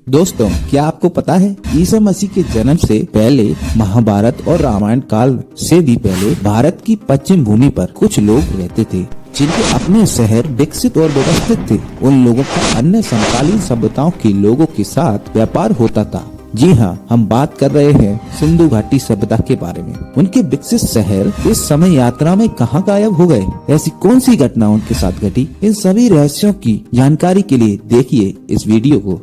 दोस्तों, क्या आपको पता है ईसा मसीह के जन्म से पहले महाभारत और रामायण काल से भी पहले भारत की पश्चिम भूमि पर कुछ लोग रहते थे जिनके अपने शहर विकसित और व्यवस्थित थे। उन लोगों का अन्य समकालीन सभ्यताओं के लोगों के साथ व्यापार होता था। जी हाँ, हम बात कर रहे हैं सिंधु घाटी सभ्यता के बारे में। उनके विकसित शहर इस समय यात्रा में कहाँ गायब हो गए? ऐसी कौन सी घटना उनके साथ घटी? इन सभी रहस्यों की जानकारी के लिए देखिए इस वीडियो को।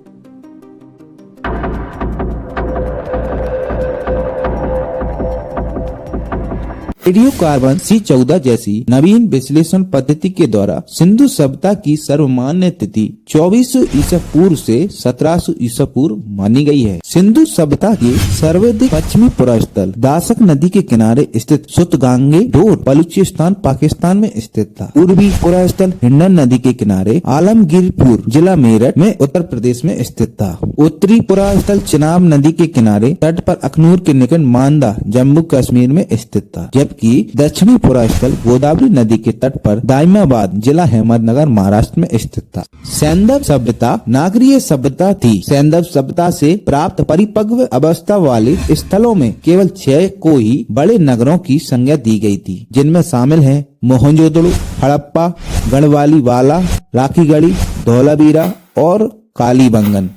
रेडियोकार्बन C14 जैसी नवीन विश्लेषण पद्धति के द्वारा सिंधु सभ्यता की सर्वमान्य तिथि 2400 ईसा पूर्व से 1700 ईसा पूर्व मानी गई है। सिंधु सभ्यता के सर्वाधिक पश्चिमी पुरास्थल दासक नदी के किनारे स्थित सुतगांगे डोर बलूचिस्तान पाकिस्तान में स्थित था। पूर्वी पुरास्थल हिंडन नदी के किनारे आलमगीरपुर जिला मेरठ में उत्तर प्रदेश में स्थित था। उत्तरी पुरास्थल चिनाब नदी के किनारे तट पर अखनूर के निकट मांदा जम्मू कश्मीर में स्थित था, जबकि दक्षिणी पुरास्थल गोदावरी नदी के तट पर दाइमाबाद जिला अहमदनगर महाराष्ट्र में स्थित था। सैंधव सभ्यता नागरीय सभ्यता थी। सैंधव सभ्यता से प्राप्त परिपक्व अवस्था वाले स्थलों में केवल 6 को ही बड़े नगरों की संज्ञा दी गई थी, जिनमें शामिल हैं मोहनजोदड़ो, हड़प्पा, गढ़वालीवाला, राखीगढ़ी, धौलावीरा और कालीबंगन।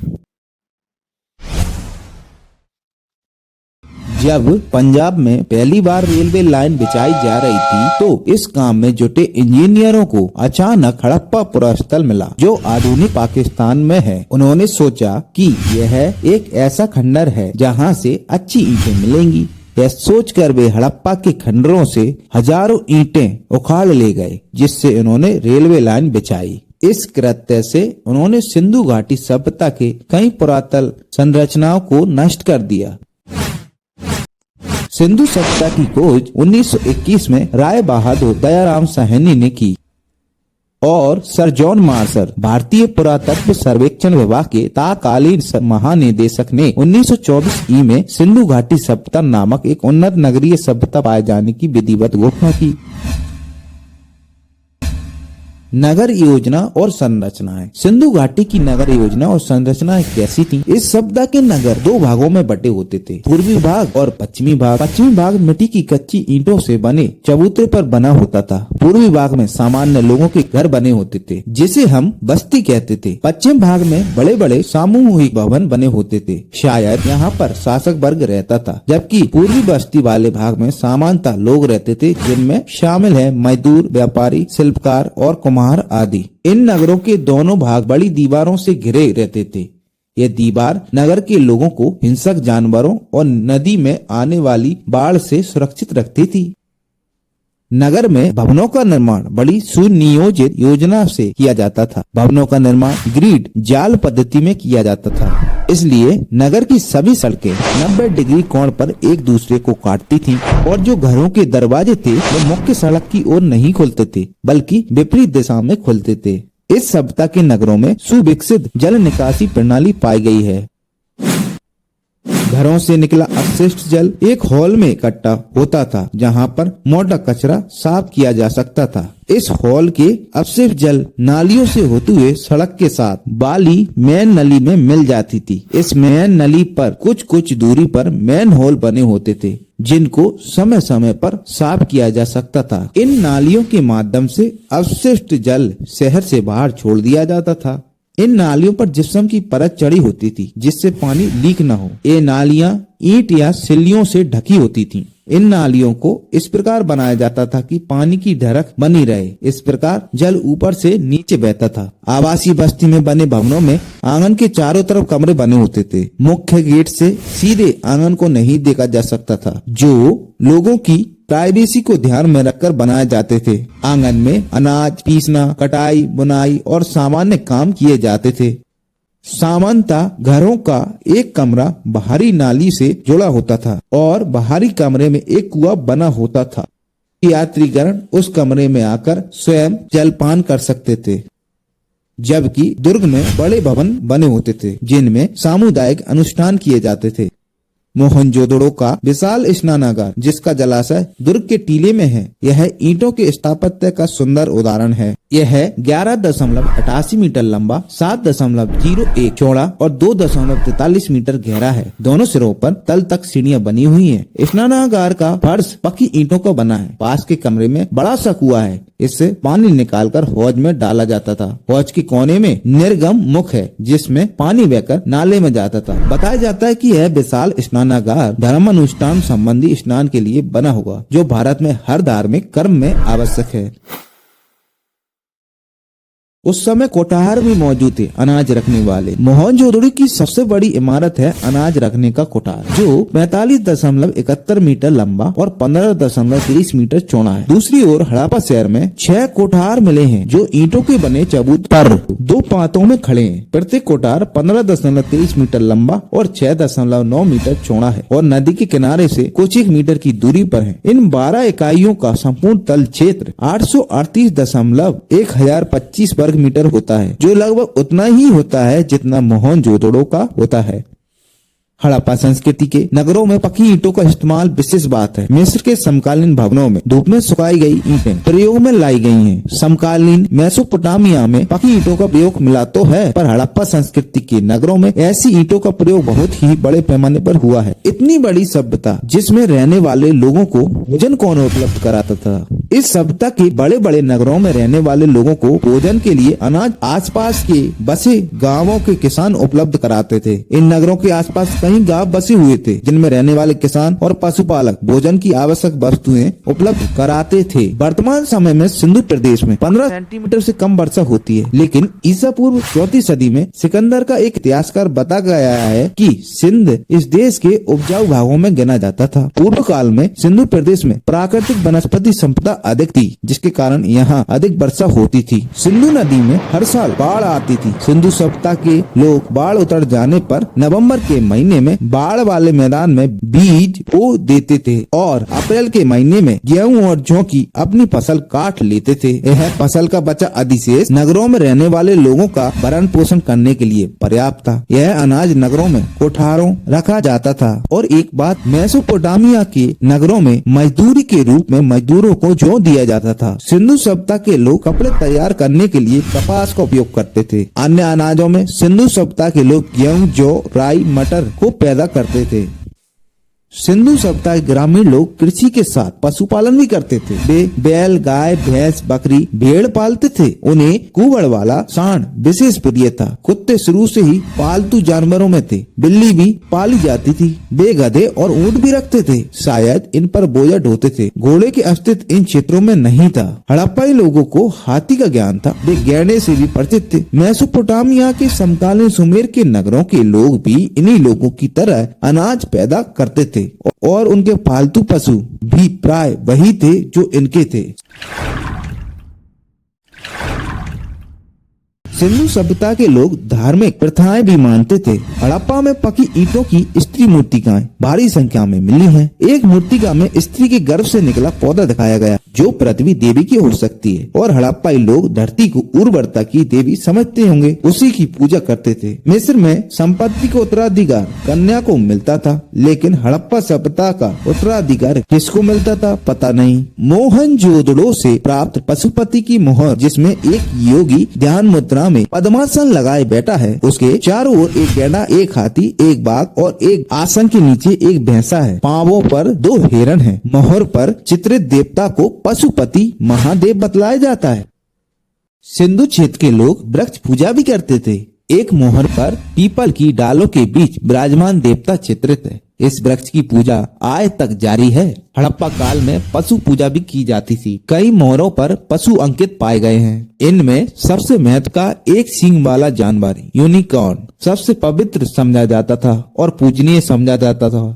जब पंजाब में पहली बार रेलवे लाइन बिछाई जा रही थी तो इस काम में जुटे इंजीनियरों को अचानक हड़प्पा पुरास्थल मिला जो आधुनिक पाकिस्तान में है। उन्होंने सोचा कि यह एक ऐसा खंडर है जहां से अच्छी ईंटें मिलेंगी। यह सोचकर वे हड़प्पा के खंडरों से हजारों ईंटें उखाड़ ले गए, जिससे उन्होंने रेलवे लाइन बिछाई। इस कृत्य से उन्होंने सिंधु घाटी सभ्यता के कई पुरातन संरचनाओं को नष्ट कर दिया। सिंधु सभ्यता की खोज 1921 में राय बहादुर दयाराम साहनी ने की और सर जॉन मार्शल भारतीय पुरातत्व सर्वेक्षण विभाग के तत्कालीन महानिदेशक ने 1924 ई में सिंधु घाटी सभ्यता नामक एक उन्नत नगरीय सभ्यता पाए जाने की विधिवत घोषणा की। नगर योजना और संरचनाएं। सिंधु घाटी की नगर योजना और संरचनाएं कैसी थी? इस सभ्यता के नगर 2 भागों में बटे होते थे, पूर्वी भाग और पश्चिमी भाग। पश्चिमी भाग मिट्टी की कच्ची ईंटों से बने चबूतरे पर बना होता था। पूर्वी भाग में सामान्य लोगों के घर बने होते थे, जिसे हम बस्ती कहते थे। पश्चिम भाग में बड़े बड़े सामूहिक भवन बने होते थे, शायद यहाँ पर शासक वर्ग रहता था। जबकि पूर्वी बस्ती वाले भाग में सामान्यतः लोग रहते थे, जिनमें शामिल है मजदूर, व्यापारी, शिल्पकार और आदि। इन नगरों के दोनों भाग बड़ी दीवारों से घिरे रहते थे। यह दीवार नगर के लोगों को हिंसक जानवरों और नदी में आने वाली बाढ़ से सुरक्षित रखती थी। नगर में भवनों का निर्माण बड़ी सुनियोजित योजना से किया जाता था। भवनों का निर्माण ग्रिड जाल पद्धति में किया जाता था, इसलिए नगर की सभी सड़कें 90 डिग्री कोण पर एक दूसरे को काटती थीं और जो घरों के दरवाजे थे वो मुख्य सड़क की ओर नहीं खुलते थे, बल्कि विपरीत दिशा में खुलते थे। इस सभ्यता के नगरों में सुविकसित जल निकासी प्रणाली पाई गई है। घरों से निकला अपशिष्ट जल एक हॉल में इकट्ठा होता था, जहां पर मोटा कचरा साफ किया जा सकता था। इस हॉल के अपशिष्ट जल नालियों से होते हुए सड़क के साथ बाली मेन नली में मिल जाती थी। इस मेन नली पर कुछ दूरी पर मेन होल बने होते थे, जिनको समय समय पर साफ किया जा सकता था। इन नालियों के माध्यम से अपशिष्ट जल शहर से बाहर छोड़ दिया जाता था। इन नालियों पर जिप्सम की परत चढ़ी होती थी, जिससे पानी लीक न हो। ये नालियां ईंट या सिल्लियों से ढकी होती थीं। इन नालियों को इस प्रकार बनाया जाता था कि पानी की ढरक बनी रहे। इस प्रकार जल ऊपर से नीचे बहता था। आवासीय बस्ती में बने भवनों में आंगन के चारों तरफ कमरे बने होते थे। मुख्य गेट से सीधे आंगन को नहीं देखा जा सकता था, जो लोगों की प्राइवेसी को ध्यान में रखकर बनाए जाते थे। आंगन में अनाज पीसना, कटाई, बुनाई और सामान्य काम किए जाते थे। सामान्यतः घरों का एक कमरा बाहरी नाली से जुड़ा होता था और बाहरी कमरे में एक कुआं बना होता था। यात्रीगण उस कमरे में आकर स्वयं जलपान कर सकते थे, जबकि दुर्ग में बड़े भवन बने होते थे, जिनमें सामुदायिक अनुष्ठान किए जाते थे। मोहनजोदड़ो का विशाल स्नानागार, जिसका जलाशय दुर्ग के टीले में है, यह ईंटों के स्थापत्य का सुंदर उदाहरण है। यह 11.88 मीटर लंबा, 7.01 चौड़ा और 2.43 मीटर गहरा है। दोनों सिरों पर तल तक सीढ़ियां बनी हुई हैं। स्नानागार का फर्श पक्की ईंटों का बना है। पास के कमरे में बड़ा सा कुआं है। इससे पानी निकालकर हौज में डाला जाता था। हौज के कोने में निर्गम मुख है, जिसमें पानी बहकर नाले में जाता था। बताया जाता है कि यह विशाल स्नानागार धर्मानुष्ठान संबंधी स्नान के लिए बना हुआ, जो भारत में हर धार्मिक कर्म में आवश्यक है। उस समय कोठार भी मौजूद थे, अनाज रखने वाले। मोहनजोदड़ो की सबसे बड़ी इमारत है अनाज रखने का कोठार, जो 45.71 मीटर लंबा और 15.30 मीटर चौड़ा है। दूसरी ओर हड़प्पा शहर में 6 कोठार मिले हैं, जो ईंटों के बने चबूत पर 2 पातों में खड़े हैं। प्रत्येक कोठार 15.23 मीटर लंबा और 6.9 मीटर चौड़ा है और नदी के किनारे से कुछ 1 मीटर की दूरी पर है। इन 12 इकाइयों का संपूर्ण तल क्षेत्र 838.1025 वर्ग मीटर होता है, जो लगभग उतना ही होता है जितना मोहनजोदड़ो का होता है। हड़प्पा संस्कृति के नगरों में पक्की ईंटों का इस्तेमाल विशेष बात है। मिस्र के समकालीन भवनों में धूप में सुखाई गई ईंटें प्रयोग में लाई गई हैं। समकालीन मेसोपोटामिया में पक्की ईंटों का प्रयोग मिला तो है, पर हड़प्पा संस्कृति के नगरों में ऐसी ईंटों का प्रयोग बहुत ही बड़े पैमाने पर हुआ है। इतनी बड़ी सभ्यता जिसमें रहने वाले लोगों को भोजन कौन उपलब्ध कराता था? इस सभ्यता के बड़े बड़े नगरों में रहने वाले लोगों को भोजन के लिए अनाज आसपास के बसे गाँवों के किसान उपलब्ध कराते थे। इन नगरों के आसपास कई गांव बसे हुए थे, जिनमें रहने वाले किसान और पशुपालक भोजन की आवश्यक वस्तुएं उपलब्ध कराते थे। वर्तमान समय में सिंधु प्रदेश में 15 सेंटीमीटर से कम वर्षा होती है, लेकिन ईसा पूर्व 4वीं सदी में सिकंदर का एक इतिहासकार बता गया है कि सिंध इस देश के उपजाऊ भागों में गिना जाता था। पूर्व काल में सिंधु प्रदेश में प्राकृतिक वनस्पति संपदा अधिक थी, जिसके कारण यहाँ अधिक वर्षा होती थी। सिंधु नदी में हर साल बाढ़ आती थी। सिंधु सभ्यता के लोग बाढ़ उतर जाने पर नवंबर के महीने में बाढ़ वाले मैदान में बीज बो देते थे और अप्रैल के महीने में गेहूं और जौ की अपनी फसल काट लेते थे। यह फसल का बचा अधिशेष नगरों में रहने वाले लोगों का भरण पोषण करने के लिए पर्याप्त था। यह अनाज नगरों में कोठारों रखा जाता था और एक बात, मेसोपोटामिया के नगरों में मजदूरी के रूप में मजदूरों को जौ दिया जाता था। सिंधु सभ्यता के लोग कपड़े तैयार करने के लिए कपास का उपयोग करते थे। अन्य अनाजों में सिंधु सभ्यता के लोग गेहूं, जौ, राई, मटर को पैदा करते थे। सिंधु सभ्यता के ग्रामीण लोग कृषि के साथ पशुपालन भी करते थे। वे बैल, गाय, भैंस, बकरी, भेड़ पालते थे। उन्हें कुबड़ वाला सांड विशेष प्रिय था। कुत्ते शुरू से ही पालतू जानवरों में थे। बिल्ली भी पाली जाती थी। वे गधे और ऊंट भी रखते थे, शायद इन पर बोझा ढोते थे। घोड़े के अस्तित्व इन क्षेत्रों में नहीं था। हड़प्पाई लोगों को हाथी का ज्ञान था। वे गैंडे से भी परिचित थे। मेसोपोटामिया के समकालीन सुमेर के नगरों के लोग भी इन्हीं लोगों की तरह अनाज पैदा करते थे और उनके पालतू पशु भी प्राय वही थे जो इनके थे। सिंधु सभ्यता के लोग धार्मिक प्रथाएं भी मानते थे। हड़प्पा में पकी ईंटों की स्त्री मूर्तिकाएं भारी संख्या में मिली हैं। एक मूर्तिका में स्त्री के गर्भ से निकला पौधा दिखाया गया, जो पृथ्वी देवी की हो सकती है और हड़प्पाई लोग धरती को उर्वरता की देवी समझते होंगे, उसी की पूजा करते थे। मिस्र में संपत्ति का उत्तराधिकार कन्या को मिलता था, लेकिन हड़प्पा सभ्यता का उत्तराधिकार किसको मिलता था पता नहीं। मोहनजोदड़ो से प्राप्त पशुपति की मोहर, जिसमें एक योगी ध्यान मुद्रा में पद्मासन लगाए बैठा है, उसके चारों ओर एक गैंडा, एक हाथी, एक बाघ और एक आसन के नीचे एक भैंसा है। पांवों पर 2 हिरण हैं। मोहर पर चित्रित देवता को पशुपति महादेव बतलाया जाता है। सिंधु क्षेत्र के लोग वृक्ष पूजा भी करते थे। एक मोहर पर पीपल की डालों के बीच विराजमान देवता चित्रित है। इस वृक्ष की पूजा आज तक जारी है। हड़प्पा काल में पशु पूजा भी की जाती थी। कई मोहरों पर पशु अंकित पाए गए हैं। इनमें सबसे महत्व का एक सींग वाला जानवर यूनिकॉर्न सबसे पवित्र समझा जाता था और पूजनीय समझा जाता था।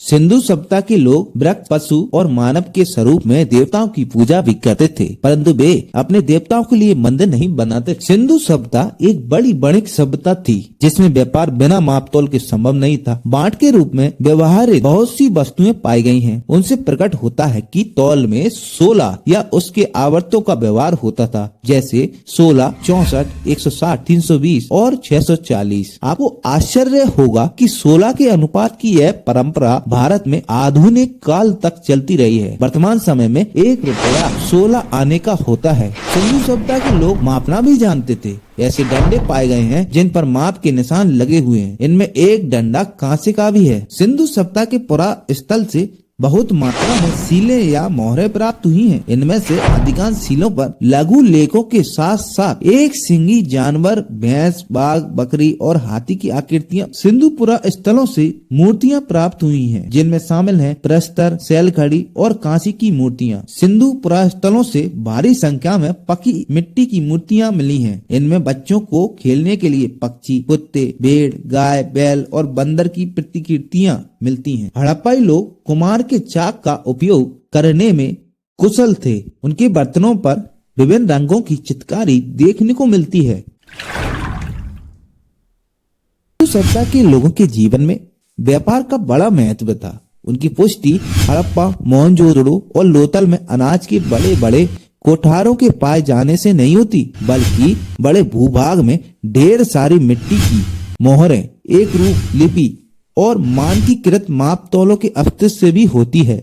सिंधु सभ्यता के लोग वृक्ष, पशु और मानव के स्वरूप में देवताओं की पूजा भी करते थे, परंतु वे अपने देवताओं के लिए मंदिर नहीं बनाते। सिंधु सभ्यता एक बड़ी वणिक सभ्यता थी, जिसमें व्यापार बिना मापतोल के संभव नहीं था। बाट के रूप में व्यवहारिक बहुत सी वस्तुएं पाई गई हैं। उनसे प्रकट होता है कि तौल में 16 या उसके आवर्तों का व्यवहार होता था, जैसे 16, 64, 160, 320 और 640। आपको आश्चर्य होगा कि 16 के अनुपात की यह परंपरा भारत में आधुनिक काल तक चलती रही है। वर्तमान समय में 1 रुपया 16 आने का होता है। सिंधु सभ्यता के लोग मापना भी जानते थे। ऐसे डंडे पाए गए हैं जिन पर माप के निशान लगे हुए हैं। इनमें एक डंडा कांसे का भी है। सिंधु सभ्यता के पुरा स्थल से बहुत मात्रा में सीलें या मोहरें प्राप्त हुई हैं। इनमें से अधिकांश सीलों पर लघु लेखों के साथ साथ एक सिंगी जानवर, भैंस, बाघ, बकरी और हाथी की आकृतियां सिंधु पुरा स्थलों से मूर्तियां प्राप्त हुई हैं, जिनमें शामिल हैं प्रस्तर, शैलखड़ी और कांसी की मूर्तियां। सिंधु पुरा स्थलों से भारी संख्या में पकी मिट्टी की मूर्तियां मिली हैं। इनमें बच्चों को खेलने के लिए पक्षी, कुत्ते, भेड़, गाय, बैल और बंदर की प्रतिकृतियां मिलती हैं। हड़प्पाई लोग कुम्हार के चाक का उपयोग करने में कुशल थे। उनके बर्तनों पर विभिन्न रंगों की चित्रकारी देखने को मिलती है। सभ्यता के लोगों के जीवन में व्यापार का बड़ा महत्व था। उनकी पुष्टि हड़प्पा, मोहनजोदड़ो और लोथल में अनाज के बड़े बड़े कोठारों के पाए जाने से नहीं होती, बल्कि बड़े भूभाग में ढेर सारी मिट्टी की मोहरें, एक रूप लिपि और मानकीकृत माप तौलों के अस्तित्व से भी होती है।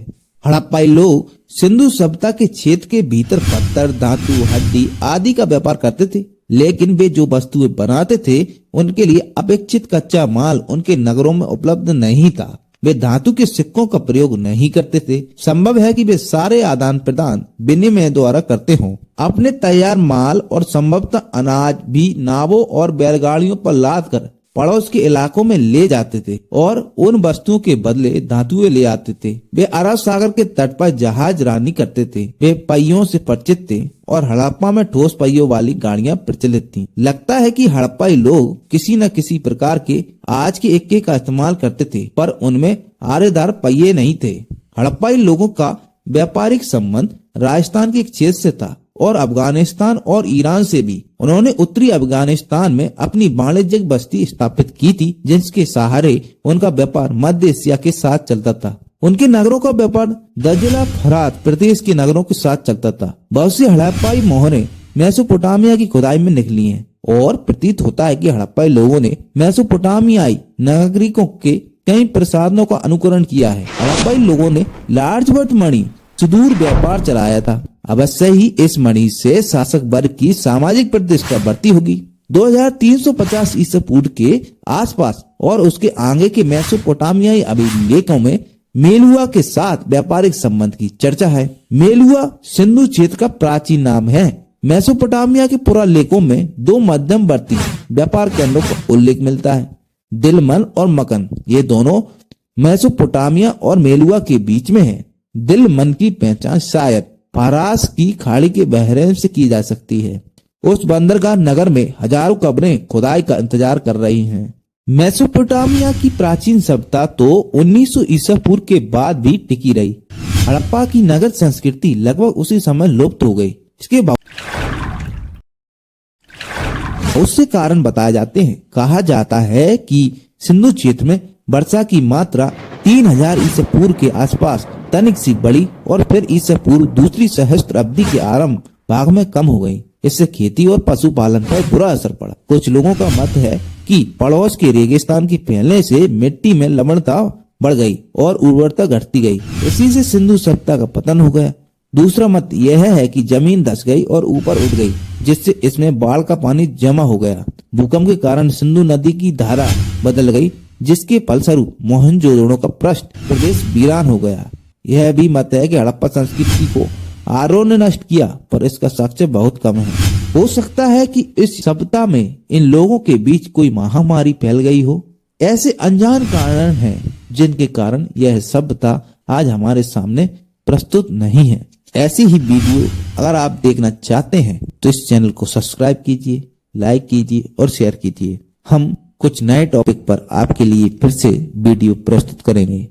हड़प्पाई लोग सिंधु सभ्यता के क्षेत्र के भीतर पत्थर, धातु, हड्डी आदि का व्यापार करते थे, लेकिन वे जो वस्तुएं बनाते थे उनके लिए अपेक्षित कच्चा माल उनके नगरों में उपलब्ध नहीं था। वे धातु के सिक्कों का प्रयोग नहीं करते थे। संभव है कि वे सारे आदान प्रदान विनिमय द्वारा करते हों। अपने तैयार माल और संभवतः अनाज भी नावों और बैलगाड़ियों पर लाद कर पड़ोस के इलाकों में ले जाते थे और उन वस्तुओं के बदले धातुएं ले आते थे। वे अरब सागर के तट पर जहाज रानी करते थे। वे पहियों से परिचित थे और हड़प्पा में ठोस पहियों वाली गाड़ियां प्रचलित थीं। लगता है कि हड़प्पाई लोग किसी न किसी प्रकार के आज के इक्के का इस्तेमाल करते थे, पर उनमें आरेदार पहिए नहीं थे। हड़प्पाई लोगों का व्यापारिक संबंध राजस्थान के एक क्षेत्र से था और अफगानिस्तान और ईरान से भी। उन्होंने उत्तरी अफगानिस्तान में अपनी वाणिज्यिक बस्ती स्थापित की थी, जिसके सहारे उनका व्यापार मध्य एशिया के साथ चलता था। उनके नगरों का व्यापार दजला फरात प्रदेश के नगरों के साथ चलता था। बहुत सी हड़प्पाई मोहरें मेसोपोटामिया की खुदाई में निकली हैं और प्रतीत होता है कि हड़प्पाई लोगों ने मेसोपोटामियाई नागरिकों के कई प्रसाधनों का अनुकरण किया है। हड़प्पाई लोगों ने लार्जवर्थ मणि सुदूर व्यापार चलाया था। अवश्य ही इस मणि से शासक वर्ग की सामाजिक प्रतिष्ठा बढ़ती होगी। 2350 ईसा पूर्व के आसपास और उसके आगे के मेसोपोटामियाई अभिलेखों में मेलुआ के साथ व्यापारिक संबंध की चर्चा है। मेलुआ सिंधु क्षेत्र का प्राचीन नाम है। मेसोपोटामिया के पुरालेखों में 2 मध्यमवर्ती व्यापार केंद्रों का उल्लेख मिलता है, दिलमन और मकन। ये दोनों मेसोपोटामिया और मेलुआ के बीच में है। दिलमन की पहचान शायद फारास की खाड़ी के बहरेन से की जा सकती है। उस बंदरगाह नगर में हजारों कब्रें खुदाई का इंतजार कर रही हैं। मेसोपोटामिया की प्राचीन सभ्यता तो 1900 ईसा पूर्व के बाद भी टिकी रही। हड़प्पा की नगर संस्कृति लगभग उसी समय लुप्त हो गई। इसके उससे कारण बताए जाते हैं। कहा जाता है कि सिंधु क्षेत्र में वर्षा की मात्रा 3000 ईसा पूर्व के आसपास तनिक सी बढ़ी और फिर ईसा पूर्व दूसरी सहस्त्राब्दी के आरंभ भाग में कम हो गई। इससे खेती और पशुपालन पर बुरा असर पड़ा। कुछ लोगों का मत है कि पड़ोस के रेगिस्तान के फैलने से मिट्टी में लवणता बढ़ गई और उर्वरता घटती गई। इसी से सिंधु सभ्यता का पतन हो गया। दूसरा मत यह है कि जमीन धंस गई और ऊपर उठ गई, जिससे इसमें बाढ़ का पानी जमा हो गया। भूकंप के कारण सिंधु नदी की धारा बदल गई, जिसके फलस्वरूप मोहनजोदड़ो का पृष्ठ प्रदेश वीरान हो गया। यह भी मत है कि हड़प्पा संस्कृति को आर्यों ने नष्ट किया, पर इसका साक्ष्य बहुत कम है। हो सकता है कि इस सभ्यता में इन लोगों के बीच कोई महामारी फैल गई हो। ऐसे अनजान कारण हैं जिनके कारण यह सभ्यता आज हमारे सामने प्रस्तुत नहीं है। ऐसी ही वीडियो अगर आप देखना चाहते हैं तो इस चैनल को सब्सक्राइब कीजिए, लाइक कीजिए और शेयर कीजिए। हम कुछ नए टॉपिक पर आपके लिए फिर से वीडियो प्रस्तुत करेंगे।